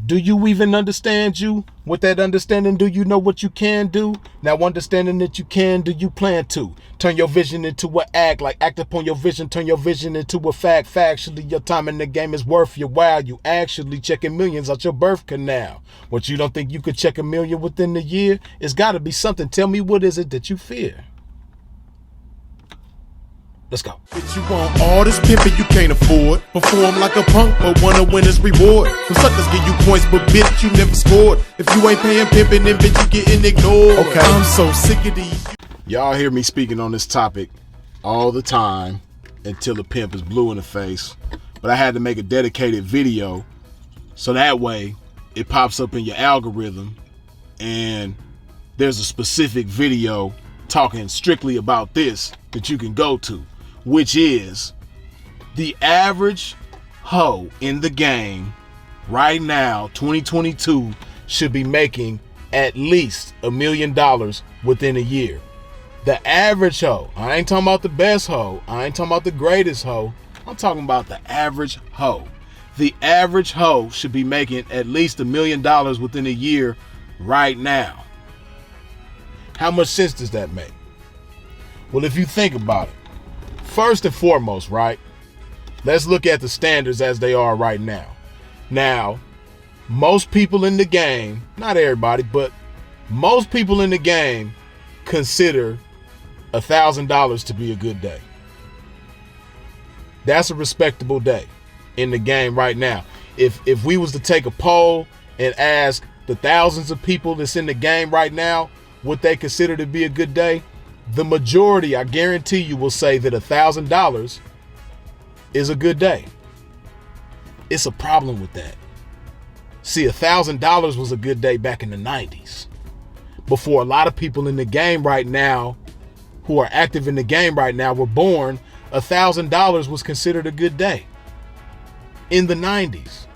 Do you even understand you? With that understanding, do you know what you can do? Now, understanding that you can, do you plan to? Turn your vision into an act, like act upon your vision, turn your vision into a fact. Factually, your time in the game is worth your while. You actually checking millions out your birth canal. What, you don't think you could check a million within a year? It's gotta be something. Tell me, what is it that you fear? Let's go. Bitch, you want all this pimping you can't afford. Perform like a punk, but wanna win his reward. Some suckers give you points, but bitch, you never scored. If you ain't paying pimping, then bitch, you getting ignored. Okay, I'm so sick of these. Y'all hear me speaking on this topic all the time until the pimp is blue in the face. But I had to make a dedicated video so that way it pops up in your algorithm and there's a specific video talking strictly about this that you can go to, which is the average hoe in the game right now, 2022, should be making at least $1 million within a year. The average hoe. I ain't talking about the best hoe. I ain't talking about the greatest hoe. I'm talking about the average hoe. The average hoe should be making at least $1 million within a year right now. How much sense does that make? Well, if you think about it, first and foremost, right, let's look at the standards as they are right now. Now, most people in the game, not everybody, but most people in the game consider $1,000 to be a good day. That's a respectable day in the game right now. If we was to take a poll and ask the thousands of people that's in the game right now what they consider to be a good day, the majority, I guarantee you, will say that $1,000 is a good day. It's a problem with that. See, $1,000 was a good day back in the 90s. Before a lot of people in the game right now, who are active in the game right now, were born, $1,000 was considered a good day in the 90s.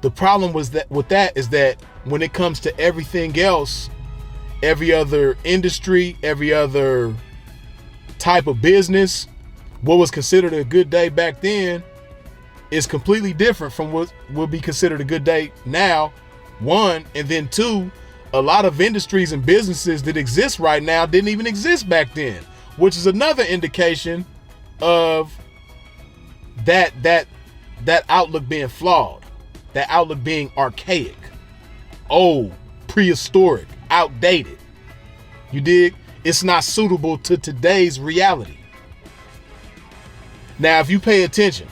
The problem was that with that is that when it comes to everything else, every other industry, every other type of business, what was considered a good day back then is completely different from what will be considered a good day now, one. And then two, a lot of industries and businesses that exist right now didn't even exist back then, which is another indication of that outlook being flawed, that outlook being archaic, old, prehistoric, outdated. You dig? It's not suitable to today's reality. Now, if you pay attention,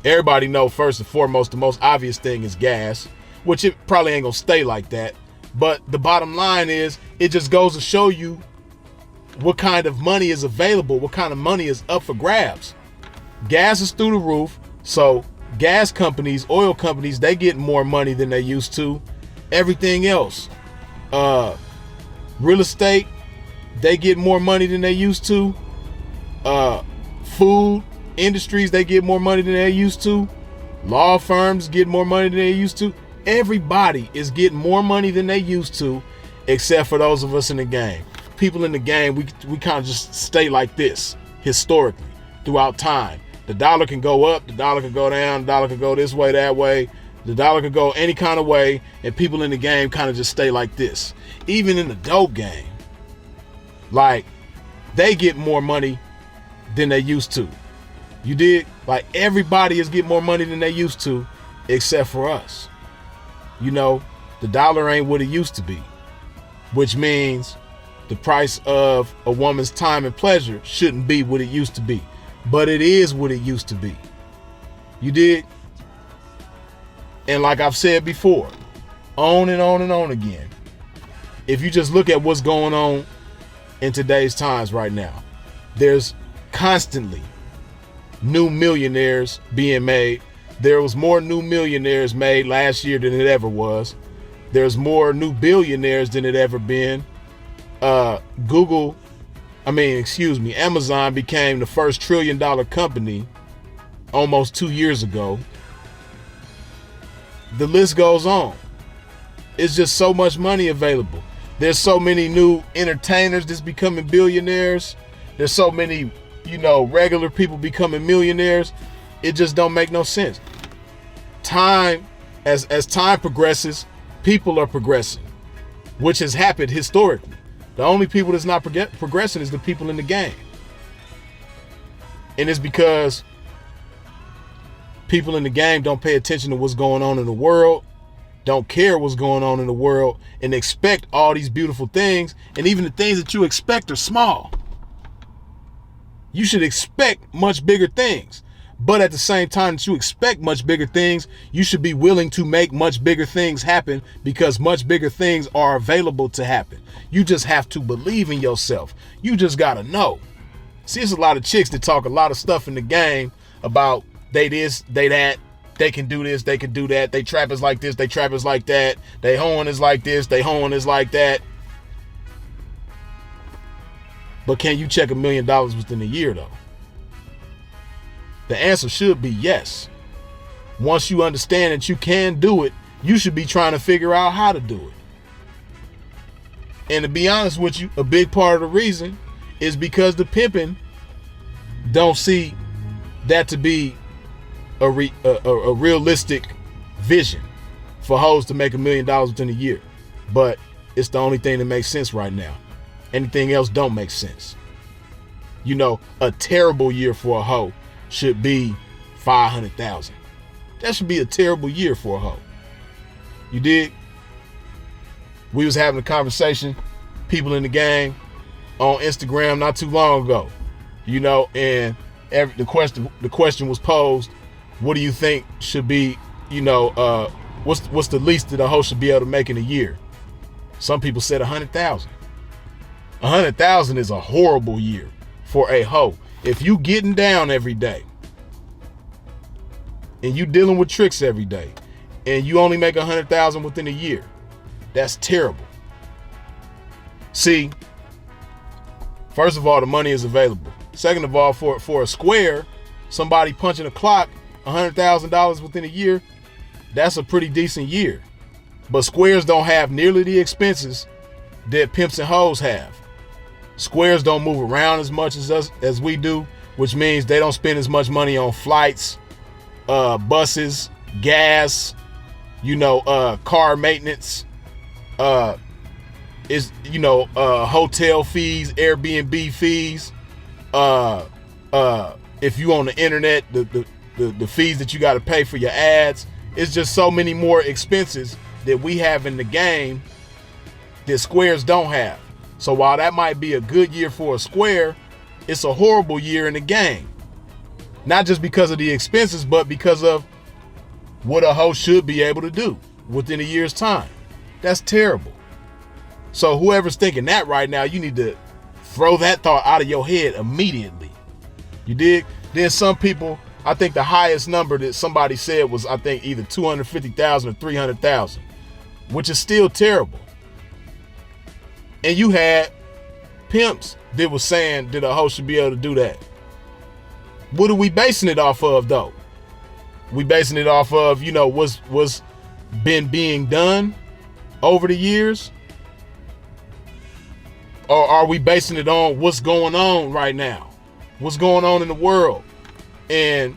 everybody know first and foremost, the most obvious thing is gas, which it probably ain't gonna stay like that. But the bottom line is, it just goes to show you what kind of money is available, what kind of money is up for grabs. Gas is through the roof. So gas companies, oil companies, they get more money than they used to. Everything else, real estate, they get more money than they used to. Food industries, they get more money than they used to. Law firms get more money than they used to. Everybody is getting more money than they used to, except for those of us in the game. People in the game, we kind of just stay like this historically throughout time. The dollar can go up, the dollar can go down, the dollar can go this way, that way. The dollar can go any kind of way, and people in the game kind of just stay like this. Even in the dope game, like, they get more money than they used to. You dig? Like, everybody is getting more money than they used to, except for us. You know, the dollar ain't what it used to be, which means the price of a woman's time and pleasure shouldn't be what it used to be, but it is what it used to be. You dig? And like I've said before, on and on and on again, if you just look at what's going on in today's times right now, there's constantly new millionaires being made. There was more new millionaires made last year than it ever was. There's more new billionaires than it ever been. Amazon became the first $1 trillion company almost 2 years ago. The list goes on. It's just so much money available. There's so many new entertainers that's becoming billionaires. There's so many, regular people becoming millionaires. It just don't make no sense. Time as time progresses, people are progressing, which has happened historically. The only people that's not progressing is the people in the game. And it's because people in the game don't pay attention to what's going on in the world, don't care what's going on in the world, and expect all these beautiful things. And even the things that you expect are small. You should expect much bigger things. But at the same time that you expect much bigger things, you should be willing to make much bigger things happen, because much bigger things are available to happen. You just have to believe in yourself. You just got to know. See, there's a lot of chicks that talk a lot of stuff in the game about they this, they that, they can do this, they can do that. They trappers like this, they trappers like that. They hoeing is like this, they hoeing is like that. But can you check $1 million within a year though? The answer should be yes. Once you understand that you can do it, you should be trying to figure out how to do it. And to be honest with you, a big part of the reason is because the pimping don't see that to be a realistic vision for hoes to make $1 million within a year. But it's the only thing that makes sense right now. Anything else don't make sense. You know, a terrible year for a hoe should be 500,000. That should be a terrible year for a hoe. You dig? We was having a conversation, people in the game, on Instagram not too long ago. You know, and the question was posed, what do you think should be, you know, what's the least that a hoe should be able to make in a year? Some people said 100,000. 100,000 is a horrible year for a hoe. If you getting down every day and you dealing with tricks every day and you only make 100,000 within a year, that's terrible. See, first of all, the money is available. Second of all, for a square, somebody punching a clock, $100,000 within a year, that's a pretty decent year. But squares don't have nearly the expenses that pimps and hoes have. Squares don't move around as much as we do, which means they don't spend as much money on flights, buses, gas, you know, car maintenance, hotel fees, Airbnb fees. If you on the internet, the fees that you got to pay for your ads. It's just so many more expenses that we have in the game that squares don't have. So while that might be a good year for a square, it's a horrible year in the game. Not just because of the expenses, but because of what a hoe should be able to do within a year's time. That's terrible. So whoever's thinking that right now, you need to throw that thought out of your head immediately. You dig? Then some people, I think the highest number that somebody said was, I think, either 250,000 or 300,000, which is still terrible. And you had pimps that was saying that a hoe should be able to do that. What are we basing it off of, though? We basing it off of, you know, what's been being done over the years? Or are we basing it on what's going on right now? What's going on in the world? And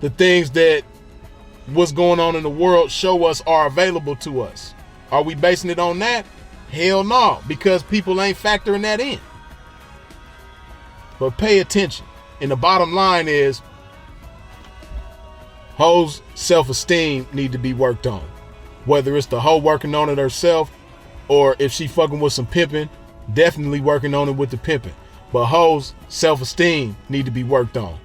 the things that what's going on in the world show us are available to us. Are we basing it on that? Hell no, because people ain't factoring that in. But pay attention. And the bottom line is, hoes' self-esteem need to be worked on. Whether it's the hoe working on it herself, or if she fucking with some pimping, definitely working on it with the pimping. But hoes' self-esteem need to be worked on.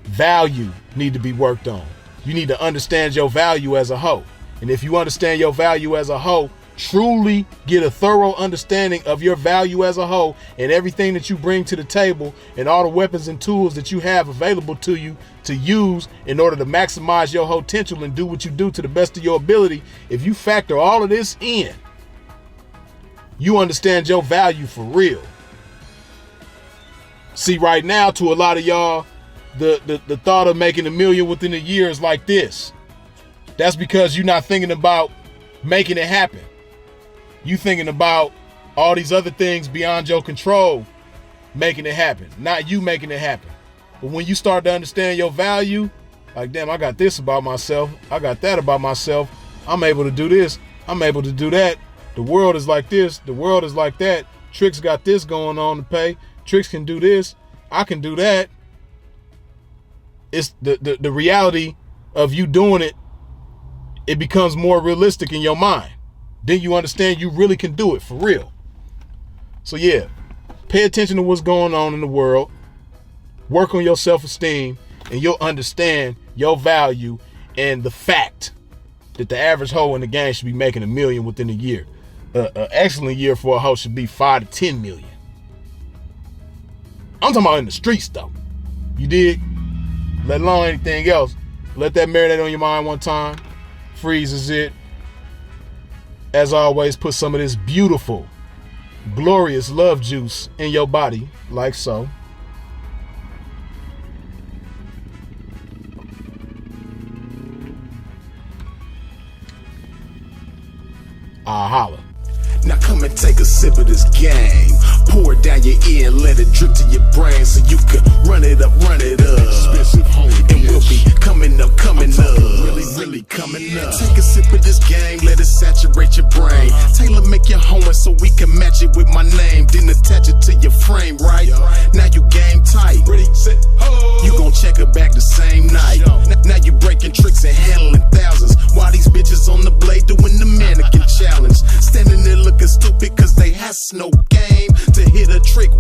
Value need to be worked on. You need to understand your value as a hoe. And if you understand your value as a hoe, truly get a thorough understanding of your value as a hoe and everything that you bring to the table and all the weapons and tools that you have available to you to use in order to maximize your potential and do what you do to the best of your ability. If you factor all of this in, you understand your value for real. See, right now, to a lot of y'all, the thought of making $1 million within a year is like this. That's because you're not thinking about making it happen. You thinking about all these other things beyond your control making it happen, not you making it happen. But when you start to understand your value, like, damn, I got this about myself, I got that about myself, I'm able to do this. I'm able to do that. The world is like this. The world is like that. Tricks got this going on to pay. Tricks can do this. I can do that. It's the reality of you doing it. It becomes more realistic in your mind. Then you understand you really can do it for real. So yeah, pay attention to what's going on in the world. Work on your self-esteem, and you'll understand your value and the fact that the average hoe in the game should be making $1 million within a year. An excellent year for a hoe should be 5 to 10 million. I'm talking about in the streets though. You dig? Let alone anything else. Let that marinate on your mind one time. Freezes it. As always, put some of this beautiful, glorious love juice in your body, like so. I'll holla. Now come and take a sip of this game. Pour it down your ear and let it drip to your brain so you can run it up, run it up. Expensive homie, and we'll be coming up, really coming up. Take a sip of this game, let it saturate your brain. Taylor make your homework so we can match it with my name. Then attach it to your frame, right? Now you game tight. Ready, set, ho. You gon' check her back the same night. Now you breaking tricks and handling thousands. While these bitches on the blade doing the mannequin challenge. Standing there looking stupid cause they has no game to hit a trick